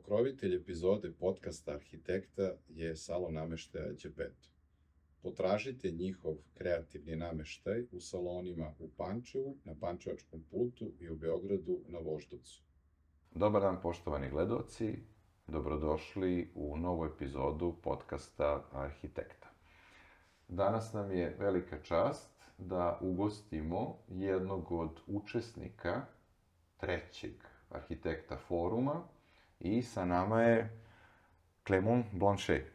Pokrovitelj epizode podcasta Arhitekta je salon nameštaja Đepeto. Potražite njihov kreativni nameštaj u salonima u Pančevu, na Pančevačkom putu i u Beogradu na Voždovcu. Dobar dan, poštovani gledaoci. Dobrodošli u novu epizodu podcasta Arhitekta. Danas nam je velika čast da ugostimo jednog od učesnika trećeg Arhitekta foruma i sa nama je Clément Blanchet.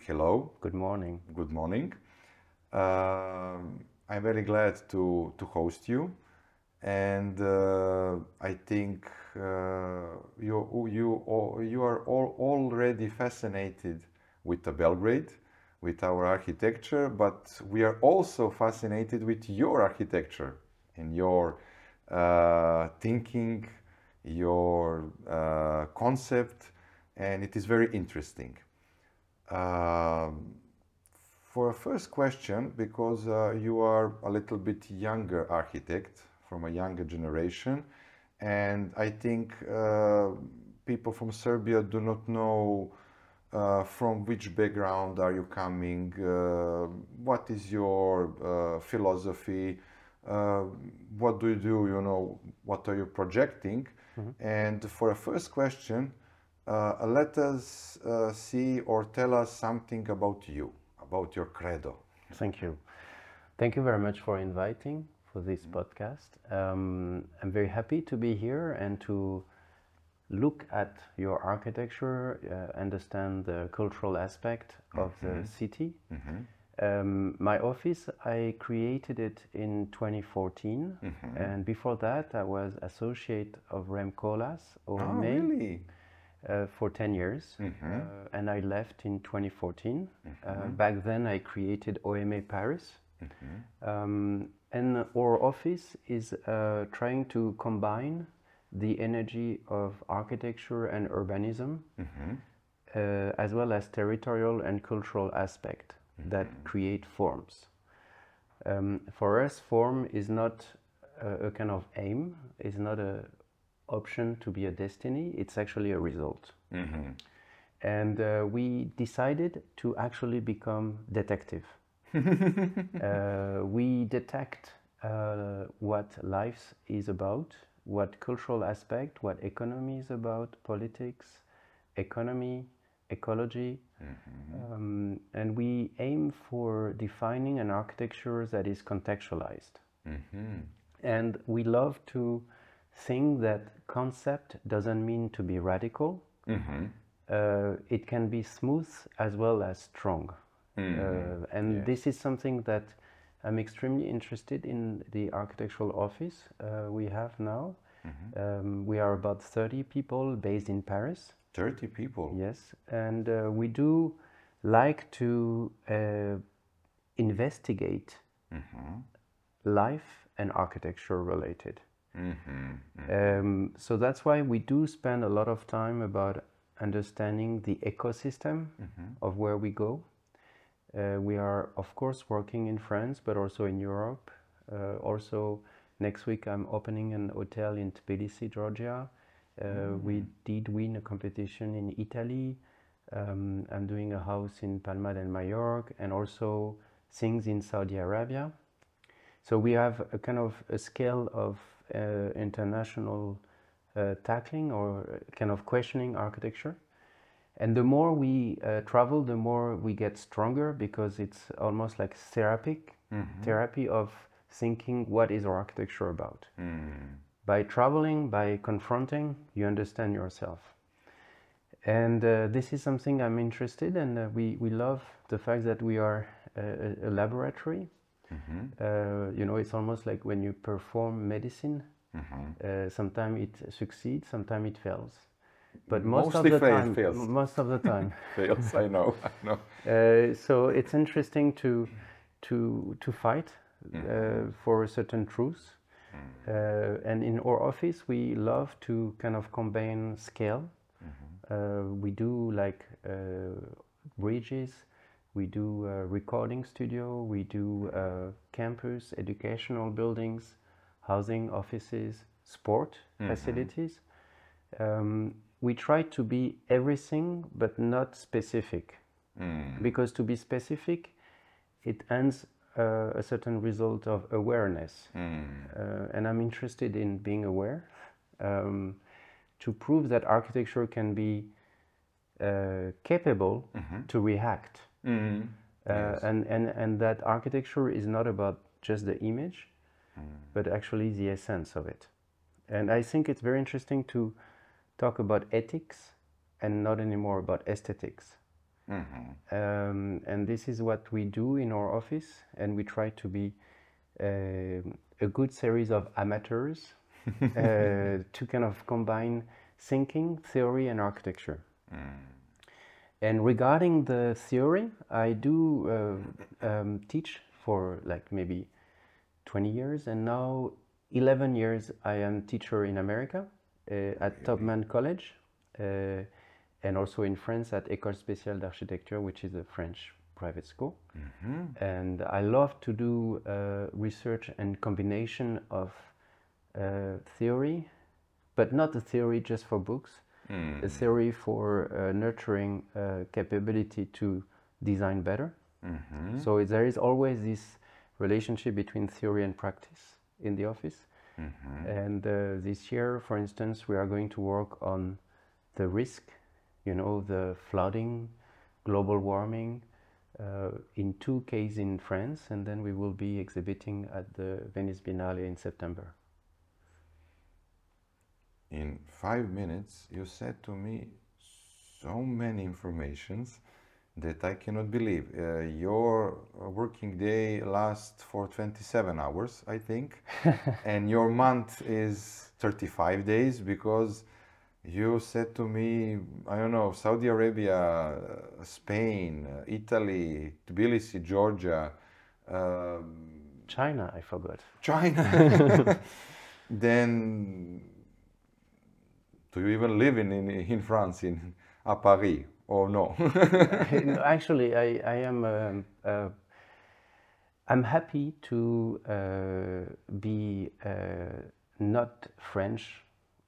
Hello. Good morning. Good morning. I'm very glad to host you, and I think you are already fascinated with Belgrade, with our architecture, but we are also fascinated with your architecture and your thinking, your concept, and it is very interesting. For a first question, because you are a little bit younger architect from a younger generation, and I think people from Serbia do not know from which background are you coming, what is your philosophy, what do you do, what are you projecting? Mm-hmm. And for a first question, let us see or tell us something about you, about your credo. Thank you. Thank you very much for inviting for this podcast. I'm very happy to be here and to look at your architecture, understand the cultural aspect of the city. My office, I created it in 2014, and before that I was associate of Rem Koolhaas, really? For 10 years, and I left in 2014. Back then I created OMA Paris, and our office is trying to combine the energy of architecture and urbanism, as well as territorial and cultural aspect that create forms. For us, form is not a kind of aim, is not a option to be a destiny, it's actually a result. And we decided to actually become detective. We detect what life is about, what cultural aspect, what economy is about, politics, economy, ecology, and we aim for defining an architecture that is contextualized. And we love to think that concept doesn't mean to be radical. It can be smooth as well as strong. And this is something that I'm extremely interested in the architectural office we have now. We are about 30 people based in Paris. 30 people? Yes, and we do like to investigate life and architecture related. So that's why we do spend a lot of time about understanding the ecosystem of where we go. We are, of course, working in France, but also in Europe. Also, next week I'm opening an hotel in Tbilisi, Georgia. We did win a competition in Italy. I'm doing a house in Palma de Mallorca and also things in Saudi Arabia. So we have a kind of a scale of international tackling or kind of questioning architecture. And the more we travel, the more we get stronger, because it's almost like therapy of thinking what is our architecture about. By traveling, by confronting, you understand yourself. And this is something I'm interested in, and we love the fact that we are a laboratory. It's almost like when you perform medicine, sometimes it succeeds, sometimes it fails. But most of the time, fails. I know. So it's interesting to fight for certain truths. And in our office, we love to kind of combine scale. We do like bridges, we do a recording studio, we do campus, educational buildings, housing, offices, sport facilities. we try to be everything but not specific. Because to be specific, it ends a certain result of awareness. And I'm interested in being aware to prove that architecture can be capable to react. Yes. And that architecture is not about just the image, but actually the essence of it. And I think it's very interesting to talk about ethics and not anymore about aesthetics. And this is what we do in our office, and we try to be a good series of amateurs to kind of combine thinking, theory, and architecture. And regarding the theory, I do teach for like maybe 20 years, and now 11 years I am teacher in America at Tubman College, and also in France at École Spéciale d'Architecture, which is a French private school. And I love to do research and combination of theory, but not a theory just for books, a theory for nurturing capability to design better. So there is always this relationship between theory and practice in the office. And this year, for instance, we are going to work on the risk, you know, the flooding, global warming, in 2 cases in France, and then we will be exhibiting at the Venice Biennale in September. In 5 minutes, you said to me so many informations that I cannot believe. Your working day lasts for 27 hours, I think, and your month is 35 days, because you said to me, I don't know, Saudi Arabia, Spain, Italy, Tbilisi, Georgia. China, I forgot. China. Then, do you even live in France, à Paris, or no? Actually, I am. I'm happy to be not French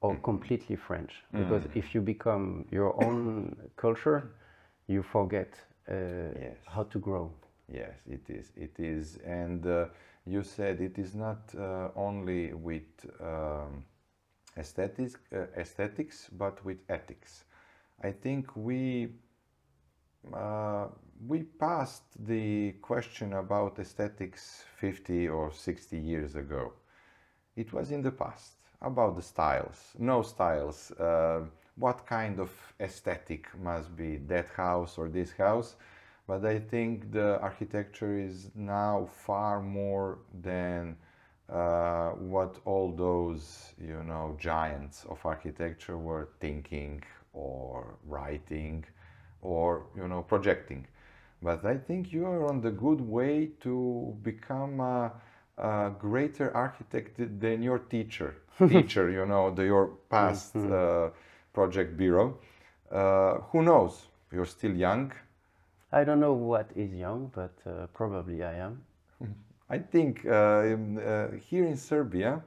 or completely French, because if you become your own culture, you forget Yes. how to grow. Yes, it is. It is. And you said it is not only with aesthetics, but with ethics. I think we passed the question about aesthetics 50 or 60 years ago. It was in the past, about the styles, no styles, what kind of aesthetic must be that house or this house. But I think the architecture is now far more than what all those, you know, giants of architecture were thinking or writing or, you know, projecting. But I think you are on the good way to become a greater architect than your teacher, you know, your past project bureau. Who knows? You're still young. I don't know what is young, but probably I am. I think here in Serbia,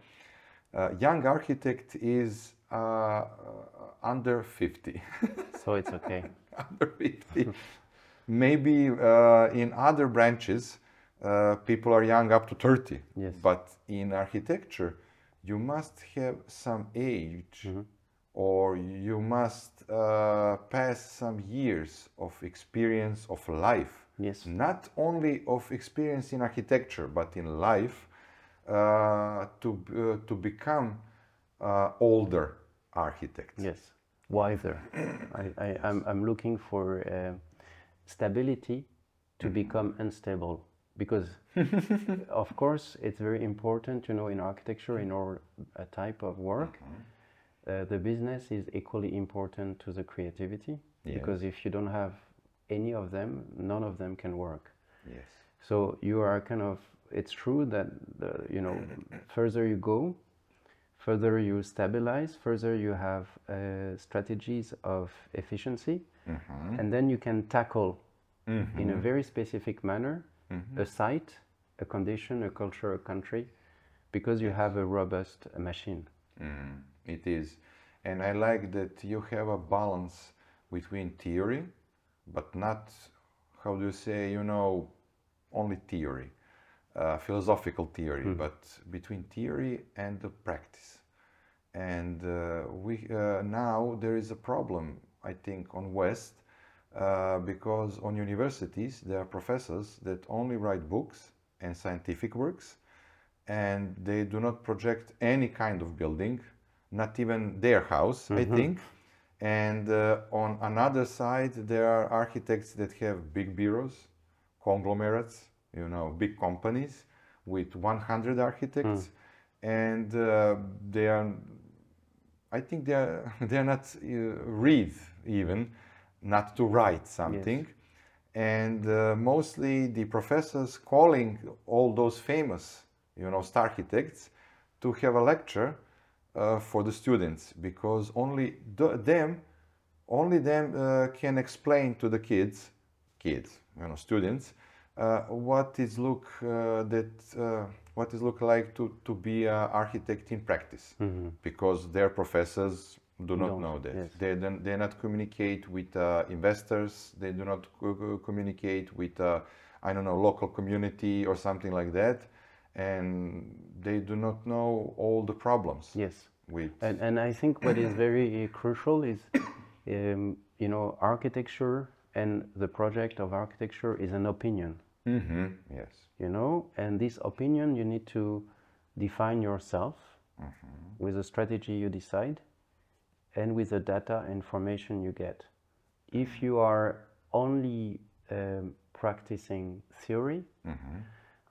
young architect is under 50. So it's okay. Under 50. Maybe in other branches, people are young up to 30. Yes. But in architecture, you must have some age, or you must pass some years of experience of life. Yes. Not only of experience in architecture, but in life, to become older architect. Yes, wiser. I'm looking for stability to become unstable, because of course it's very important, you know, in architecture, in our type of work, the business is equally important to the creativity. Yes. Because if you don't have any of them, none of them can work. Yes. So you are kind of, it's true that, you know, further you go, further you stabilize, further you have strategies of efficiency, and then you can tackle in a very specific manner a site, a condition, a culture, a country, because you have a robust machine. It is. And I like that you have a balance between theory, but not, how do you say, you know, only theory, philosophical theory, but between theory and the practice. And now there is a problem, I think, on West, because on universities there are professors that only write books and scientific works, and they do not project any kind of building, not even their house, I think. And on another side, there are architects that have big bureaus, conglomerates, you know, big companies with 100 architects, and they are, I think they are not read even, not to write something. Yes. And mostly the professors calling all those famous, you know, star architects to have a lecture for the students, because only them can explain to the kids, you know, students, what it look like to be an architect in practice, because their professors do not know that. Yes. They not communicate with investors. They do not communicate with I don't know, local community or something like that, and they do not know all the problems. Yes. And I think what is very crucial is, you know, architecture and the project of architecture is an opinion. Yes. You know, and this opinion you need to define yourself with a strategy you decide and with the data information you get. If you are only practicing theory,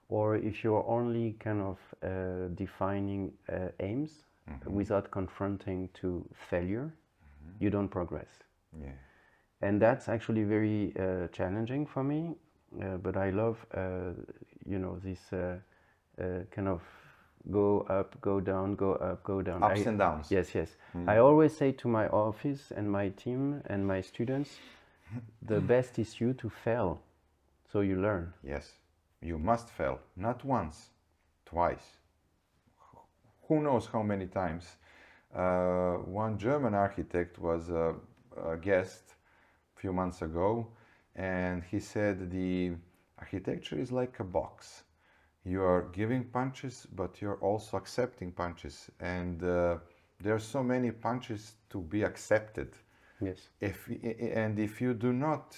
or if you're only kind of defining aims without confronting to failure, you don't progress. Yeah. And that's actually very challenging for me, but I love, you know, this kind of go up, go down, go up, go down. Ups and downs. Yes, yes. I always say to my office and my team and my students, the best is you to fail, so you learn. Yes, you must fail, not once, twice. Who knows how many times. One German architect was a guest a few months ago, and he said the architecture is like a box. You are giving punches, but you're also accepting punches, and there are so many punches to be accepted. Yes. If you do not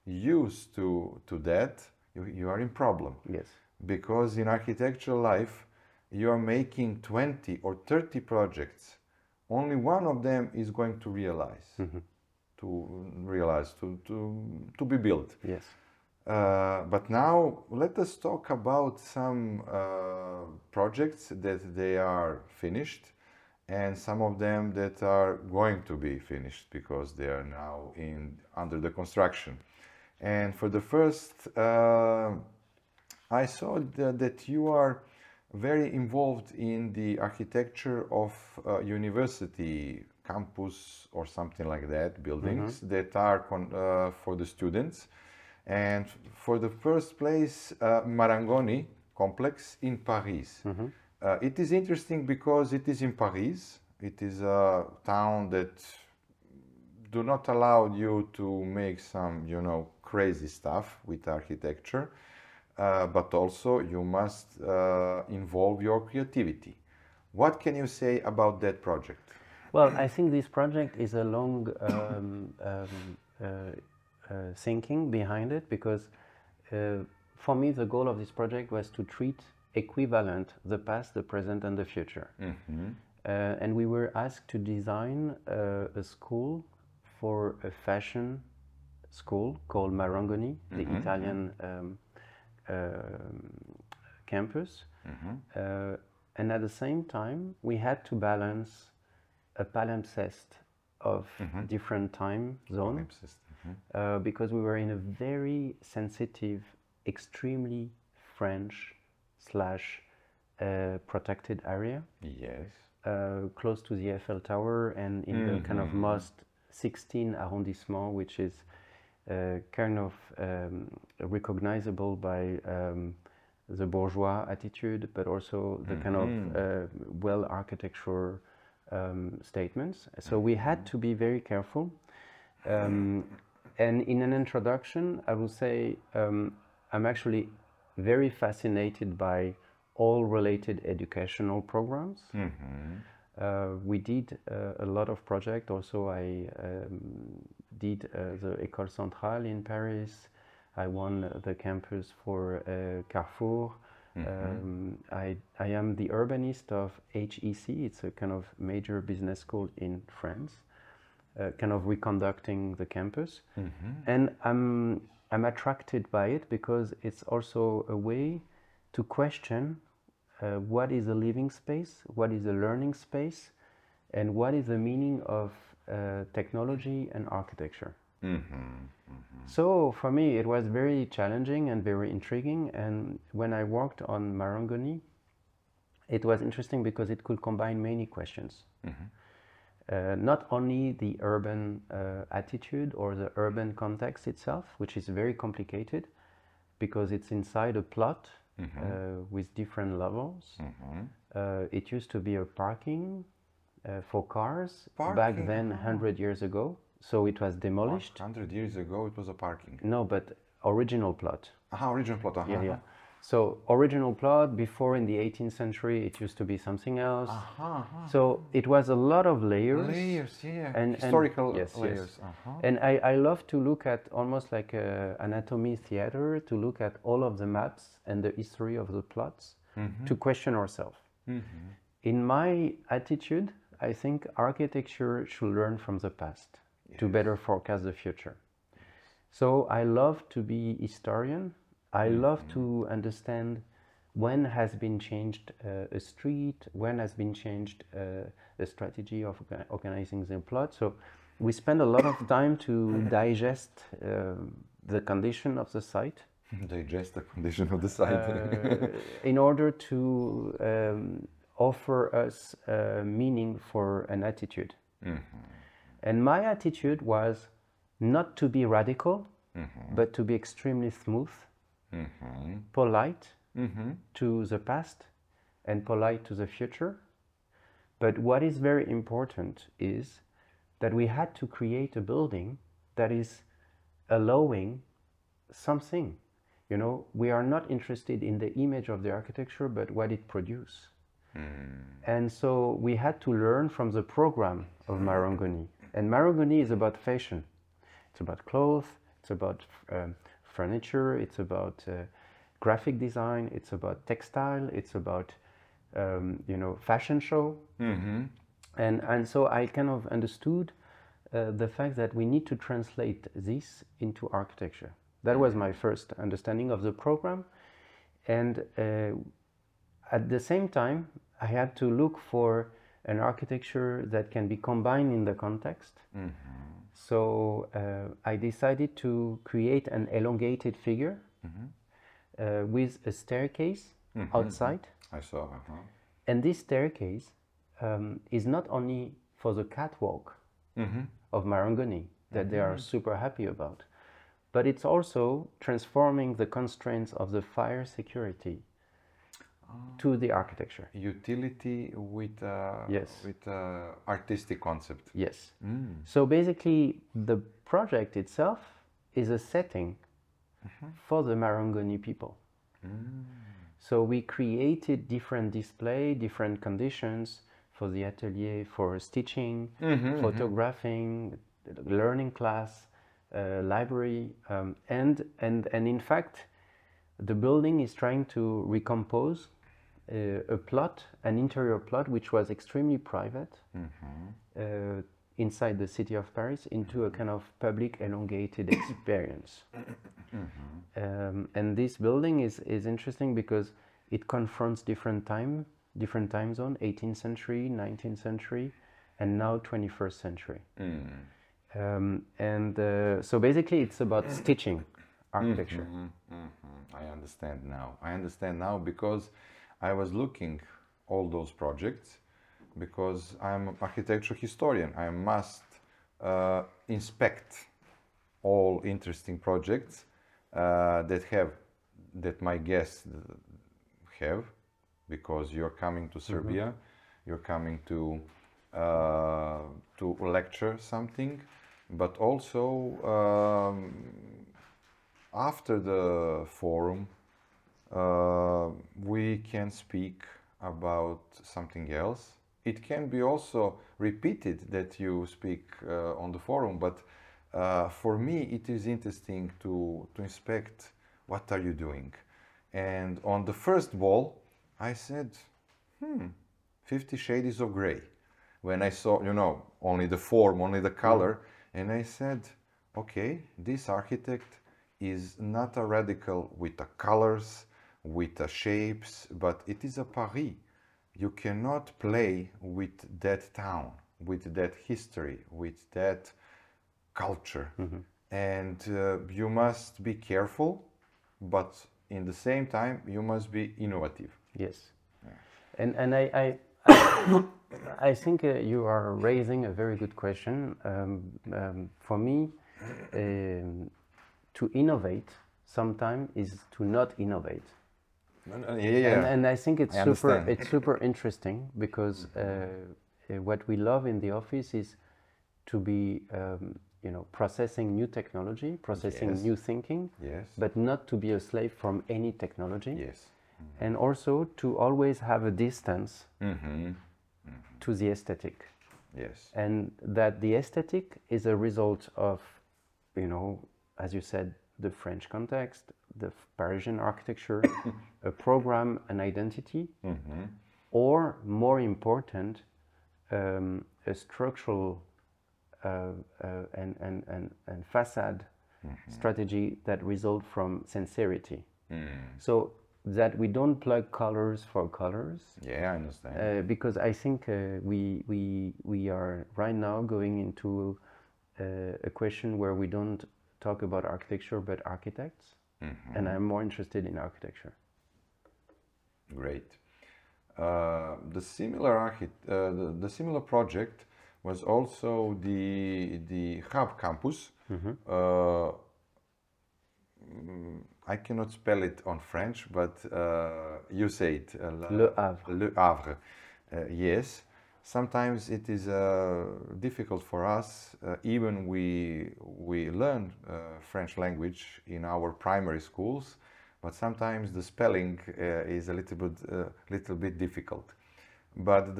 use to that, you are in problem. Yes. Because in architectural life, you are making 20 or 30 projects. Only one of them is going to realize, to be built. Yes. But now let us talk about some projects that they are finished, and some of them that are going to be finished because they are now under the construction. And for the first, I saw that you are very involved in the architecture of university campus or something like that, buildings that are for the students. And for the first place, Marangoni complex in Paris. It is interesting because it is in Paris. It is a town that do not allow you to make some, you know, crazy stuff with architecture, but also you must involve your creativity. What can you say about that project? Well, I think this project is a long thinking behind it, because for me the goal of this project was to treat equivalent the past, the present and the future. And we were asked to design a school for a fashion school called Marangoni, the Italian campus. And at the same time we had to balance a palimpsest of different time zone, because we were in a very sensitive, extremely French / protected area. Yes. Close to the Eiffel Tower and in the kind of most 16 arrondissement, which is kind of recognizable by the bourgeois attitude, but also the kind of well architecture statements. So we had to be very careful. And in an introduction, I will say I'm actually very fascinated by all related educational programs. We did a lot of projects. Also, I did the École Centrale in Paris. I won the campus for Carrefour. I am the urbanist of HEC. It's a kind of major business school in France, kind of reconducting the campus. And I'm attracted by it because it's also a way to question what is a living space, what is a learning space, and what is the meaning of technology and architecture. So for me, it was very challenging and very intriguing. And when I worked on Marangoni, it was interesting because it could combine many questions. Not only the urban attitude or the urban context itself, which is very complicated because it's inside a plot with different levels. It used to be a parking for cars back then, 100 years ago. So it was demolished. 100 years ago, it was a parking. No, but original plot. Original plot. Yeah. So original plot, before in the 18th century, it used to be something else. So it was a lot of layers. Layers, yeah. And historical layers. Yes. And I love to look at almost like anatomy theater, to look at all of the maps and the history of the plots, to question ourselves. In my attitude, I think architecture should learn from the past to better forecast the future. So I love to be historian. I love to understand when has been changed a street, when has been changed the strategy of organizing the plot. So we spend a lot of time to digest the condition of the site. Digest the condition of the site. In order to offer us meaning for an attitude. And my attitude was not to be radical, but to be extremely smooth, polite to the past and polite to the future. But what is very important is that we had to create a building that is allowing something. You know, we are not interested in the image of the architecture, but what it produces. And so we had to learn from the program of Marangoni. And Marangoni is about fashion. It's about clothes, it's about furniture, it's about graphic design, it's about textile, it's about fashion show. And so I kind of understood the fact that we need to translate this into architecture. That was my first understanding of the program. And at the same time, I had to look for an architecture that can be combined in the context. So I decided to create an elongated figure with a staircase outside. I saw. And this staircase is not only for the catwalk of Marangoni that they are super happy about, but it's also transforming the constraints of the fire security to the architecture. Utility with artistic concept. Yes. So basically, the project itself is a setting for the Marangoni people. So we created different display, different conditions for the atelier, for stitching, photographing, learning class, library, and in fact, the building is trying to recompose a plot, an interior plot, which was extremely private inside the city of Paris, into a kind of public elongated experience. And this building is interesting because it confronts different time zone, 18th century, 19th century, and now 21st century. So basically it's about stitching architecture. I understand now because I was looking all those projects because I'm an architecture historian. I must inspect all interesting projects that have that my guests have, because you're coming to Serbia, you're coming to lecture something, but also after the forum we can speak about something else. It can be also repeated that you speak on the forum, but for me it is interesting to inspect what are you doing. And on the first wall I said, 50 Shades of Grey. When I saw, you know, only the form, only the color, and I said, okay, this architect is not a radical with the colors, with the shapes, but it is a Paris. You cannot play with that town, with that history, with that culture. And you must be careful, but in the same time, you must be innovative. Yes. And I think you are raising a very good question. For me, to innovate sometimes is to not innovate. And I think it's super interesting, because what we love in the office is to be you know, processing new technology, processing new thinking, but not to be a slave from any technology. And also to always have a distance to the aesthetic. And that the aesthetic is a result of, you know, as you said, the French context, the Parisian architecture, a program, an identity, or more important, a structural and facade strategy that result from sincerity. So that we don't plug colors for colors. Yeah, I understand. Because I think we are right now going into a question where we don't talk about architecture but architects, and I'm more interested in architecture. Great. The similar project was also the Hub campus. I cannot spell it on French, but you say it. Le Havre. Le Havre. Yes. Sometimes it is difficult for us. Even we learn French language in our primary schools, but sometimes the spelling is a little bit difficult. But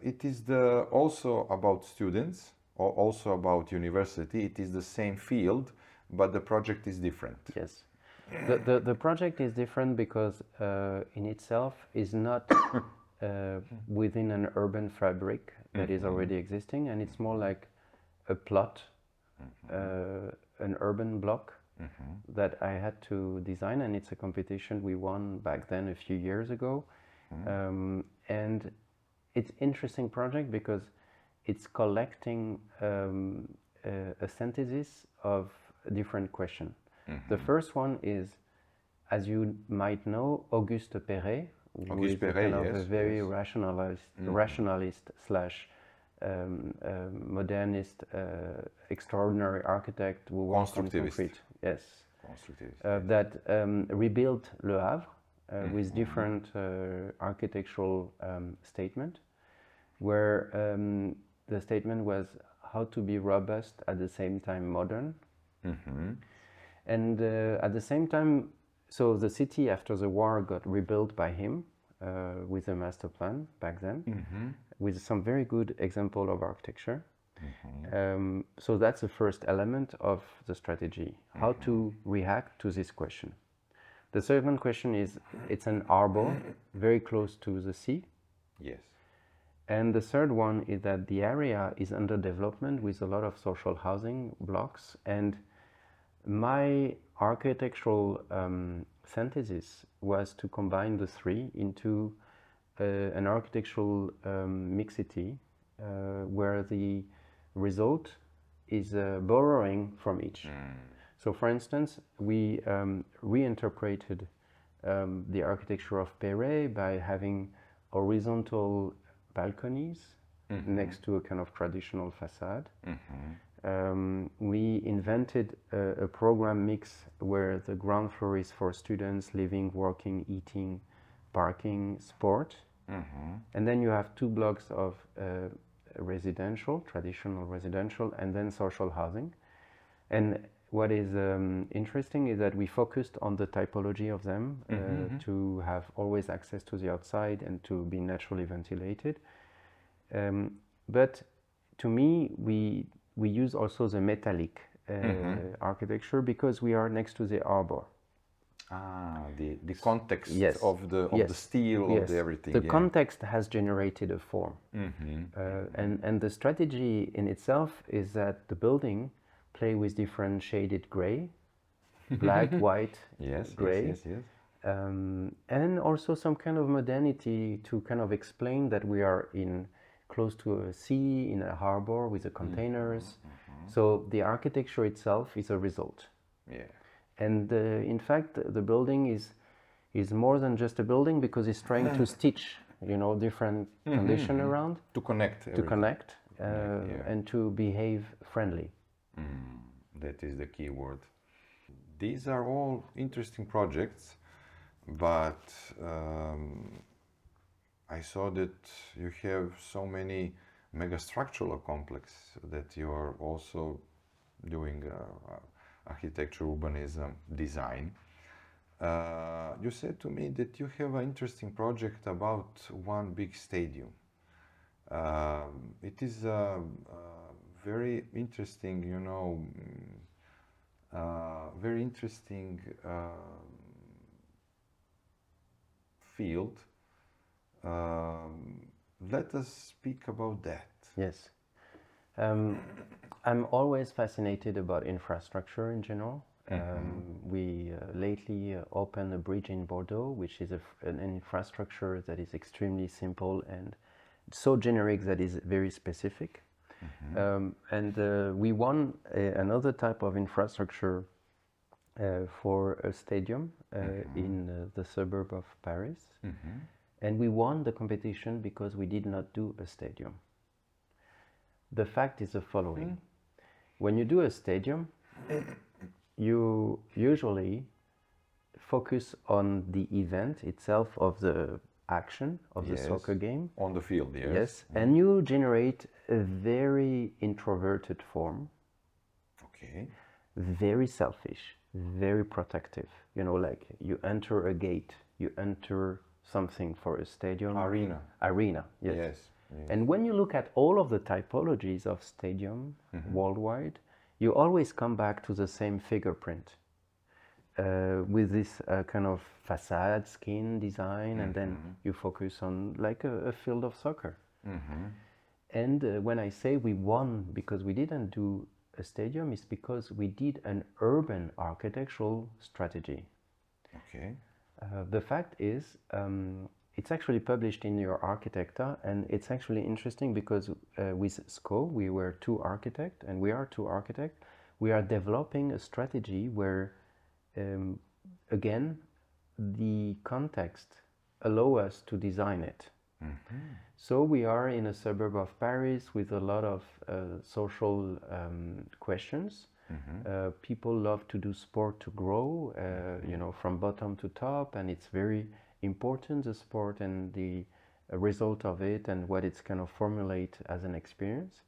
it is also about students, or also about university. It is the same field, but the project is different. Yes. The project is different because in itself is not within an urban fabric that is already existing, and it's more like a plot, an urban block that I had to design, and it's a competition we won back then a few years ago. And it's interesting project because it's collecting a synthesis of different questions. The first one is, as you might know, Auguste Perret, who is kind of a very rationalist slash modernist, extraordinary architect who works on concrete. Yes. That rebuilt Le Havre with different architectural statement, where the statement was how to be robust at the same time modern. And at the same time, so the city after the war got rebuilt by him with a master plan back then, with some very good example of architecture. So that's the first element of the strategy, how to react to this question. The second question is, it's an arbor very close to the sea. Yes. And the third one is that the area is under development with a lot of social housing blocks, and my architectural synthesis was to combine the three into an architectural mixity where the result is borrowing from each. So for instance, we reinterpreted the architecture of Perret by having horizontal balconies next to a kind of traditional facade. we invented a program mix where the ground floor is for students living, working, eating, parking, sport. And then you have 2 blocks of residential, traditional residential, and then social housing. And what is interesting is that we focused on the typology of them to have always access to the outside and to be naturally ventilated. But to me, we use also the metallic architecture because we are next to the harbor. The context Yes. of the steel, Yes. of the everything. The context has generated a form. And the strategy in itself is that the building play with different shaded gray, black, white, gray. Yes. And also some kind of modernity to kind of explain that we are close to a sea, in a harbor with the containers. So the architecture itself is a result. And in fact, the building is more than just a building because it's trying to stitch, different conditions around. To connect. And to behave friendly. That is the key word. These are all interesting projects, but I saw that you have so many megastructural complexes that you are also doing architecture, urbanism, design. You said to me that you have an interesting project about one big stadium. It is very interesting, very interesting field. Let us speak about that. Yes. I'm always fascinated about infrastructure in general. We lately opened a bridge in Bordeaux, which is an infrastructure that is extremely simple and so generic that is very specific. And we won another type of infrastructure for a stadium in the suburb of Paris. And we won the competition because we did not do a stadium. The fact is the following. When you do a stadium, you usually focus on the event itself of the action of the soccer game. On the field, Yes. And you generate a very introverted form. Okay. Very selfish, very protective. Like you enter a gate, you enter something for a stadium. Arena, yes. And when you look at all of the typologies of stadium worldwide, you always come back to the same fingerprint with this kind of facade, skin design, and then you focus on like a field of soccer. And when I say we won because we didn't do a stadium, it's because we did an urban architectural strategy. Okay. The fact is, it's actually published in your Arhitekta, and it's actually interesting because with SCO, we were 2 architects, and we are 2 architects. We are developing a strategy where, again, the context allows us to design it. So we are in a suburb of Paris with a lot of social questions. People love to do sport to grow, from bottom to top, and it's very important, the sport and the result of it and what it's kind of formulate as an experience.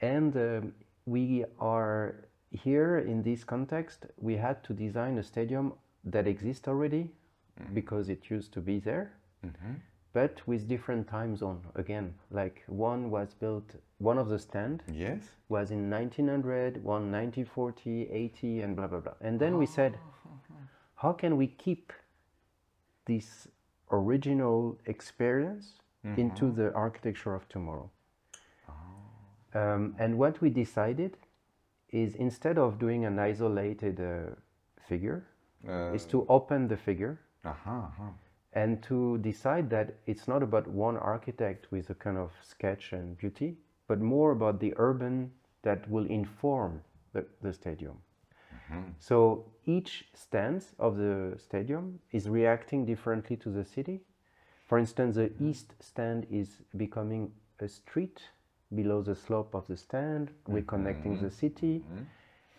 And we are here in this context, we had to design a stadium that exists already because it used to be there, but with different time zone. Again, like one was built, one of the stand was in 1900, one 1940, 80, and blah, blah, blah. And then we said, how can we keep this original experience into the architecture of tomorrow? And what we decided is instead of doing an isolated figure, is to open the figure and to decide that it's not about one architect with a kind of sketch and beauty, but more about the urban that will inform the stadium. So each stance of the stadium is reacting differently to the city. For instance, the east stand is becoming a street below the slope of the stand, reconnecting the city.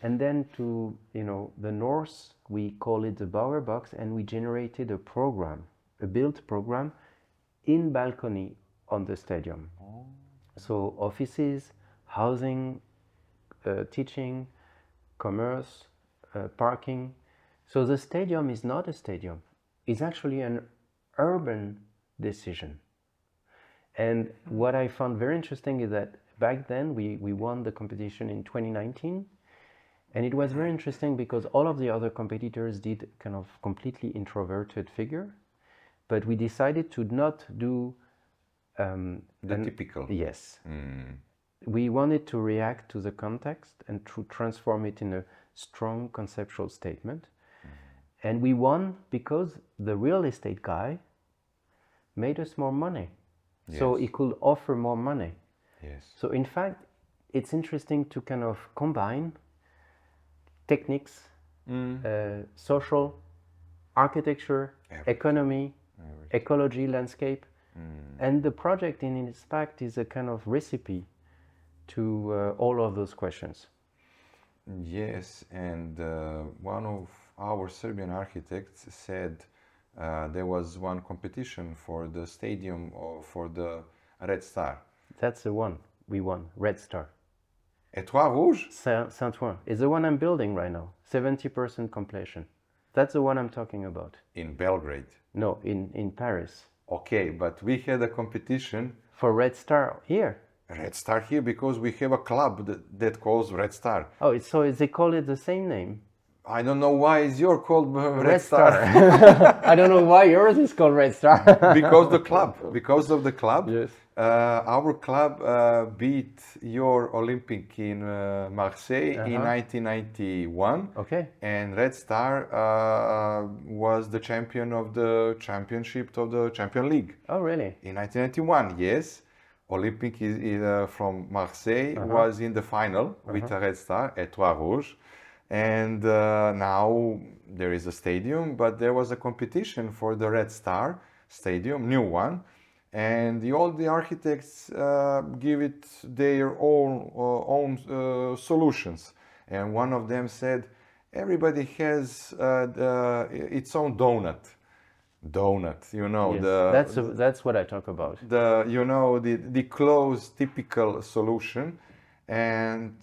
And then to, the north, we call it the Bower Box, and we generated a program, a built program in balcony on the stadium. So offices, housing, teaching, commerce, parking. So the stadium is not a stadium. It's actually an urban decision. And what I found very interesting is that back then we won the competition in 2019. And it was very interesting because all of the other competitors did kind of completely introverted figure. But we decided to not do the typical. Yes. We wanted to react to the context and to transform it in a strong conceptual statement. And we won because the real estate guy made us more money. Yes. So he could offer more money. Yes. So in fact, it's interesting to kind of combine techniques, social, architecture, economy, ecology, landscape. And the project in its fact is a kind of recipe to all of those questions. Yes, and one of our Serbian architects said there was one competition for the stadium for the Red Star. That's the one we won, Red Star. Étoile Rouge? Saint-Ouen is the one I'm building right now, 70% completion. That's the one I'm talking about. In Belgrade? No, in Paris. Okay, but we had a competition. For Red Star here. Red Star here because we have a club that calls Red Star. Oh, so they call it the same name? I don't know why is yours called Red Star. I don't know why yours is called Red Star. Because of the club. Yes. Our club beat your Olympic in Marseille in 1991. Okay. And Red Star was the champion of the championship of the Champions League. Oh, really? In 1991, yes. Olympic from Marseille was in the final with a Red Star, Étoile Rouge. And now there is a stadium, but there was a competition for the Red Star stadium, new one. And all the architects give it their own solutions. And one of them said, everybody has its own donut, Yes, that's what I talk about. The close typical solution. And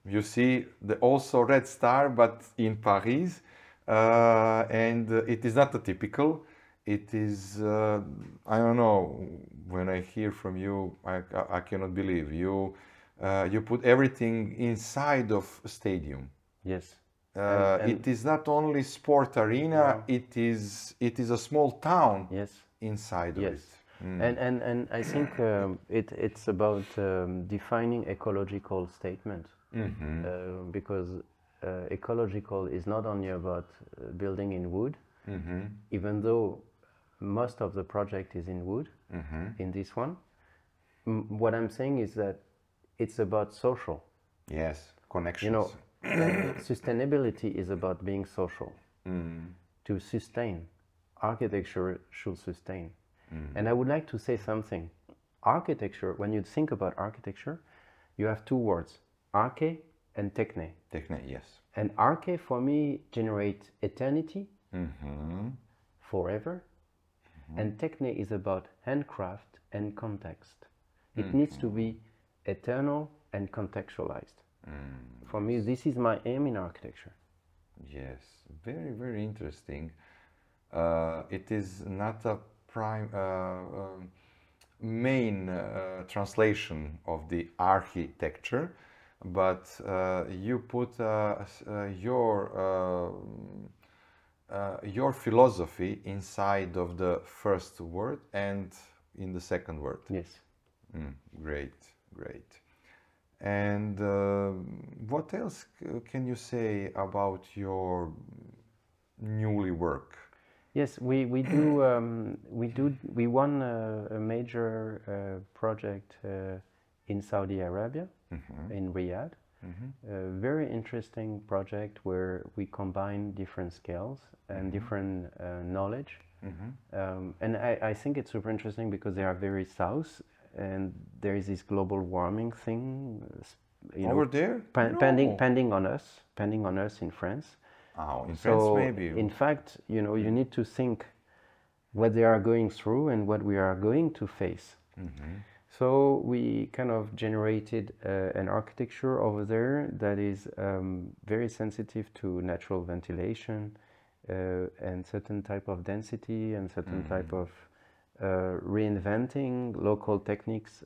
you see also Red Star, but in Paris, and it is not a typical. It is, I don't know, when I hear from you, I cannot believe you put everything inside of a stadium. Yes. It is not only sport arena, it is a small town inside of it. And I think it's about defining ecological statement. Because ecological is not only about building in wood, even though most of the project is in wood in this one. What I'm saying is that it's about social. Yes, connections. Sustainability is about being social. To sustain, architecture should sustain. And I would like to say something. Architecture, when you think about architecture, you have two words, arche and techne. Techne, yes. And arche for me generates eternity, forever. And techne is about handcraft and context. It needs to be eternal and contextualized. For me, this is my aim in architecture. Yes, very, very interesting. It is not a main translation of the architecture, but you put your philosophy inside of the first word and in the second word. Yes. Great, great. And what else can you say about your newly work? Yes, we won a major project in Saudi Arabia, in Riyadh. A very interesting project where we combine different skills and different knowledge. And I think it's super interesting because they are very south and there is this global warming thing, over there, pending on us in France. Oh, in So France maybe. in fact, you know, you need to think what they are going through and what we are going to face. So we kind of generated an architecture over there that is very sensitive to natural ventilation and certain type of density and certain type of reinventing local techniques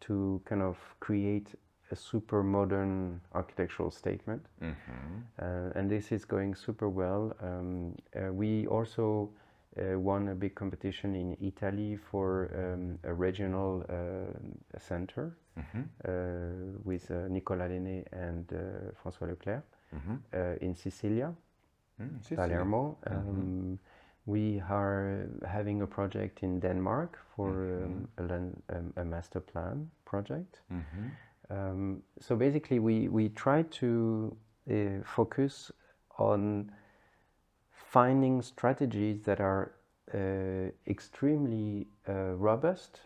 to kind of create a super modern architectural statement. And this is going super well. We also won a big competition in Italy for a regional center with Nicolas Lenné and François Leclerc in Sicilia, Palermo. We are having a project in Denmark for a master plan project. So basically we try to focus on finding strategies that are extremely robust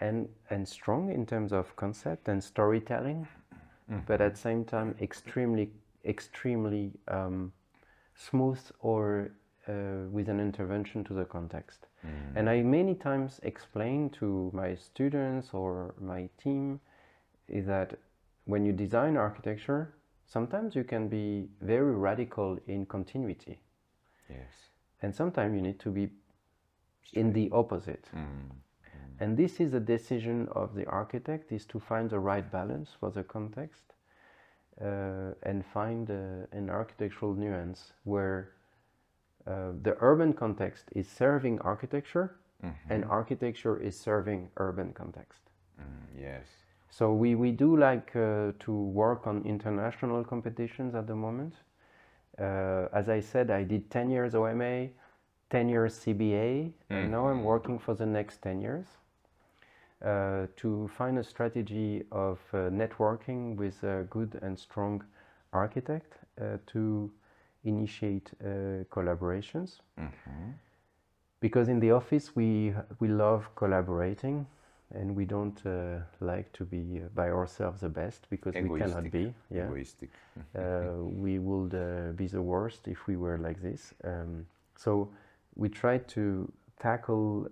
and strong in terms of concept and storytelling, but at the same time extremely smooth or with an intervention to the context. And I many times explain to my students or my team is that when you design architecture, sometimes you can be very radical in continuity. Yes. And sometimes you need to be in the opposite. And this is a decision of the architect, is to find the right balance for the context and find an architectural nuance where the urban context is serving architecture and architecture is serving urban context. Yes. So we do like to work on international competitions at the moment. As I said, I did 10 years OMA, 10 years CBA, and now I'm working for the next 10 years to find a strategy of networking with a good and strong architect to initiate collaborations. Because in the office we love collaborating, and we don't like to be by ourselves the best, because we cannot be. Yeah. Egoistic. We would be the worst if we were like this. So we try to tackle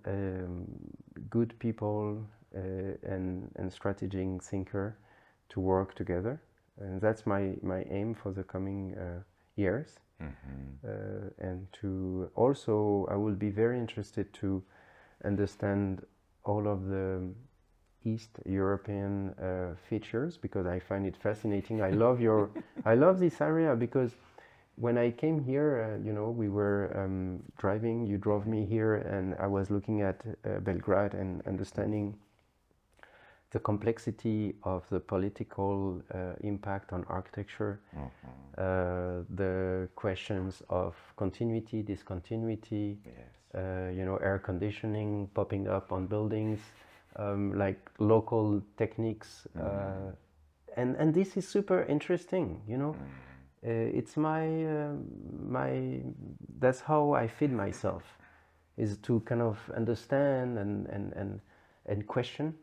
good people and strategic thinker to work together, and that's my aim for the coming years. And to also, I will be very interested to understand all of the East European features, because I find it fascinating. I love this area, because when I came here, you know, we were driving, you drove me here, and I was looking at Belgrade and understanding the complexity of the political impact on architecture, the questions of continuity, discontinuity, you know, air conditioning popping up on buildings, like local techniques, and this is super interesting, you know. It's that's how I feed myself, is to kind of understand and question,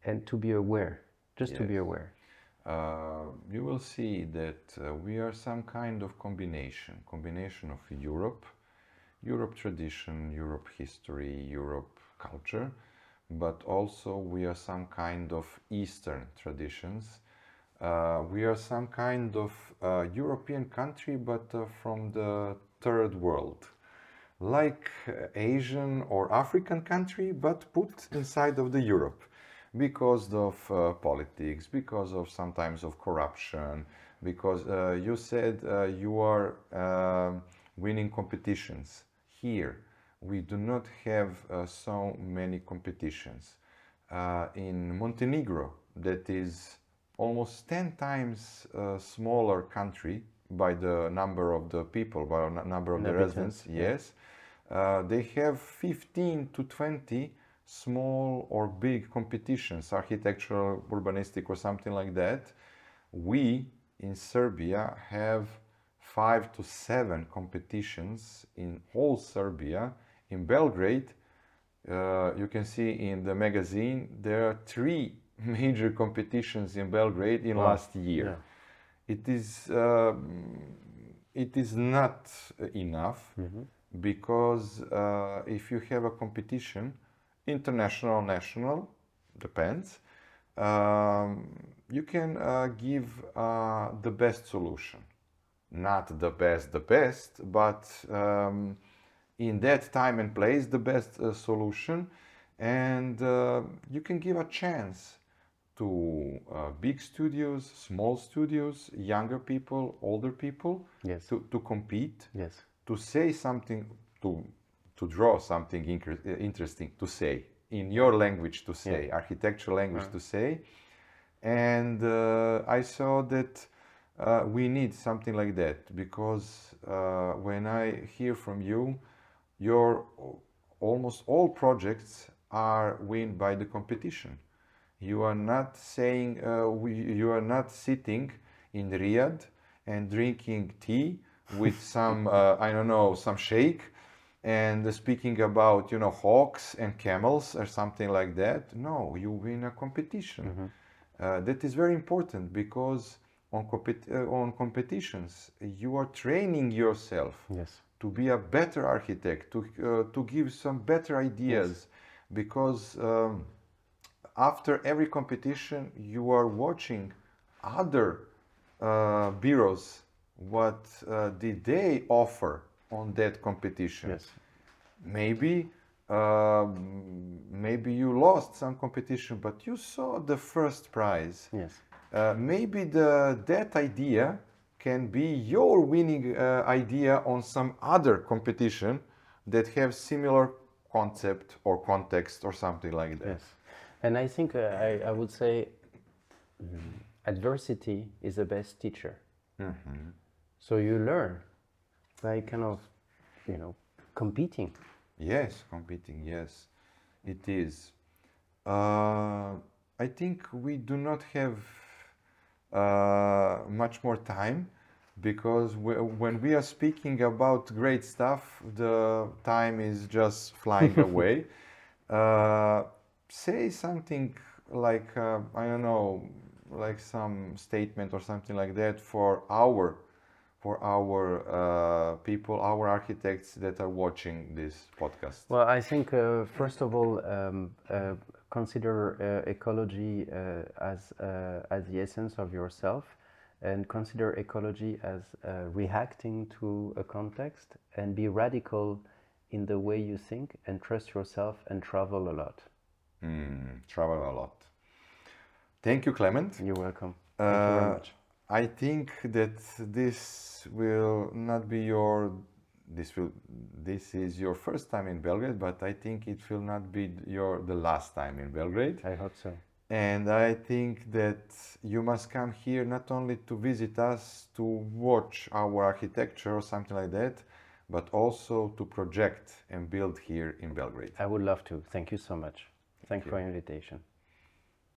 and to be aware, just to be aware. You will see that we are some kind of combination of Europe tradition, Europe history, Europe culture, but also we are some kind of Eastern traditions. We are some kind of European country, but from the third world, like Asian or African country, but put inside of the Europe, because of politics, because of sometimes of corruption, because you said you are winning competitions. Here we do not have so many competitions. In Montenegro, that is almost 10 times smaller country by the number of the people, by the number of the residents, yes, they have 15 to 20 small or big competitions, architectural, urbanistic, or something like that. We in Serbia have 5 to 7 competitions in whole Serbia. In Belgrade, You can see in the magazine there are 3 major competitions in Belgrade in last year. Yeah. It is not enough, because if you have a competition, international, national, depends, you can give the best solution. Not the best, but in that time and place, the best solution. And you can give a chance to big studios, small studios, younger people, older people, Yes. to compete, Yes. to say something, to draw something interesting, to say, in your language, to say, architectural language, to say. And I saw that we need something like that, because when I hear from you, your almost all projects are won by the competition. You are not saying, you are not sitting in Riyadh and drinking tea with some, I don't know, some sheikh, and speaking about, hawks and camels or something like that. No, you win a competition. That is very important, because on competitions, you are training yourself to be a better architect, to give some better ideas, because after every competition, you are watching other bureaus, what did they offer on that competition. Maybe you lost some competition, but you saw the first prize. Maybe that idea can be your winning idea on some other competition that have similar concept or context or something like that. And I think I would say adversity is the best teacher. So you learn by kind of, competing. Yes, competing, yes, it is. I think we do not have much more time, because when we are speaking about great stuff, the time is just flying away. Say something like, I don't know, like some statement or something like that for our people, our architects that are watching this podcast. Well, I think first of all, consider ecology as the essence of yourself, and consider ecology as reacting to a context, and be radical in the way you think, and trust yourself, and travel a lot. Travel a lot. Thank you, Clement. You're welcome. Thank you very much. I think that this will not be this is your first time in Belgrade, but I think it will not be the last time in Belgrade. I hope so. And I think that you must come here not only to visit us, to watch our architecture or something like that, but also to project and build here in Belgrade. I would love to. Thank you so much. Thank you for your invitation.